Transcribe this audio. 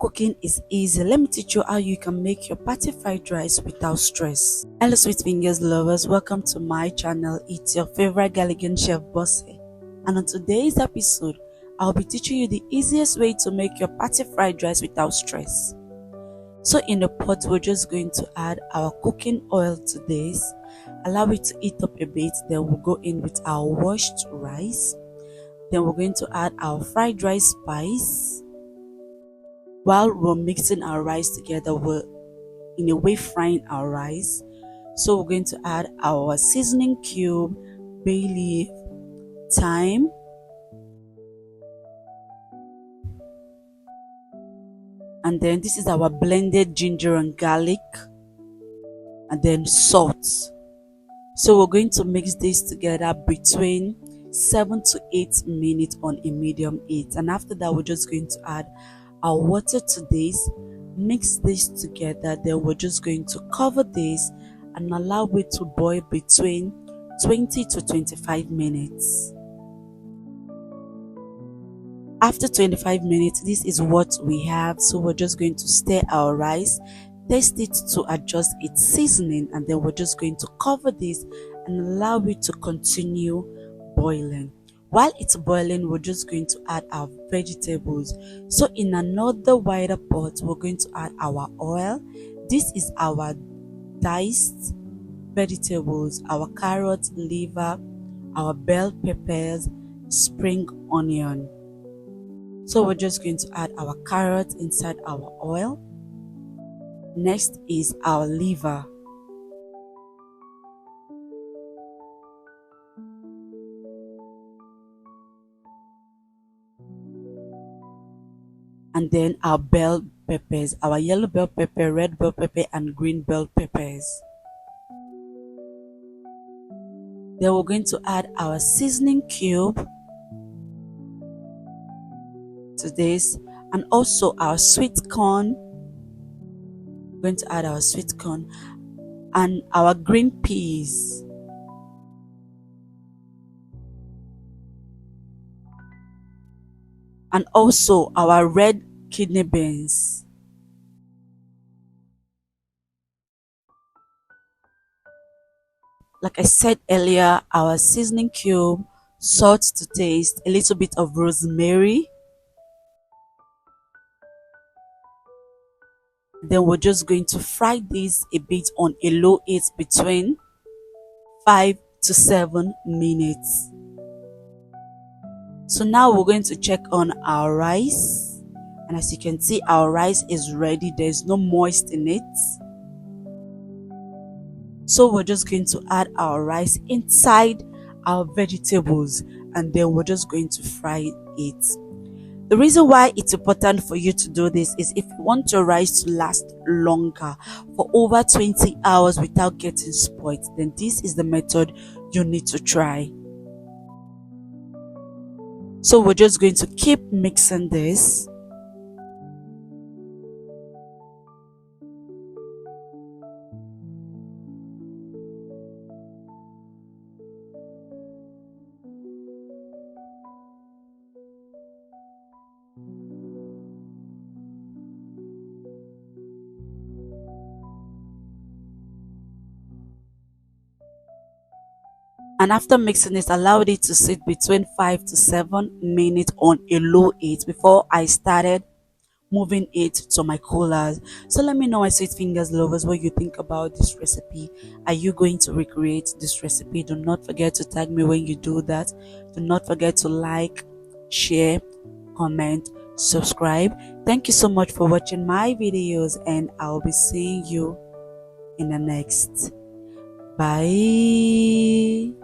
cooking is easy, let me teach you how you can make your party fried rice without stress. Hello sweet fingers lovers, welcome to my channel. It's your favorite Galilean chef Bosse, and on today's episode I'll be teaching you the easiest way to make your party fried rice without stress. So in the pot we're just going to add our cooking oil to this, allow it to heat up a bit, then we'll go in with our washed rice. Then we're going to add our fried rice spice. While we're mixing our rice together, we're in a way frying our rice. So we're going to add our seasoning cube, bay leaf, thyme, and then this is our blended ginger and garlic, and then salt. So we're going to mix this together between 7 to 8 minutes on a medium heat, and after that we're just going to add our water to this, mix this together. Then we're just going to cover this and allow it to boil between 20 to 25 minutes. After 25 minutes, this is what we have. So we're just going to stir our rice, taste it to adjust its seasoning, and then we're just going to cover this and allow it to continue boiling. While it's boiling, we're just going to add our vegetables. So in another wider pot, we're going to add our oil. This is our diced vegetables, our carrots, liver, our bell peppers, spring onion. So we're just going to add our carrots inside our oil. Next is our liver. And then our bell peppers, our yellow bell pepper, red bell pepper, and green bell peppers. Then we're going to add our seasoning cube to this, and also our sweet corn. We're going to add our sweet corn and our green peas. And also our red kidney beans. Like I said earlier, our seasoning cube, salt to taste, a little bit of rosemary. Then we're just going to fry this a bit on a low heat between 5 to 7 minutes. So now we're going to check on our rice, and as you can see, our rice is ready. There's no moist in it. So we're just going to add our rice inside our vegetables, and then we're just going to fry it. The reason why it's important for you to do this is if you want your rice to last longer, for over 20 hours without getting spoiled, then this is the method you need to try. So we're just going to keep mixing this. And after mixing it, allow it to sit between 5 to 7 minutes on a low heat before I started moving it to my coolers. So let me know, my sweet fingers lovers, what you think about this recipe. Are you going to recreate this recipe? Do not forget to tag me when you do that. Do not forget to like, share, comment, subscribe. Thank you so much for watching my videos, and I'll be seeing you in the next. Bye.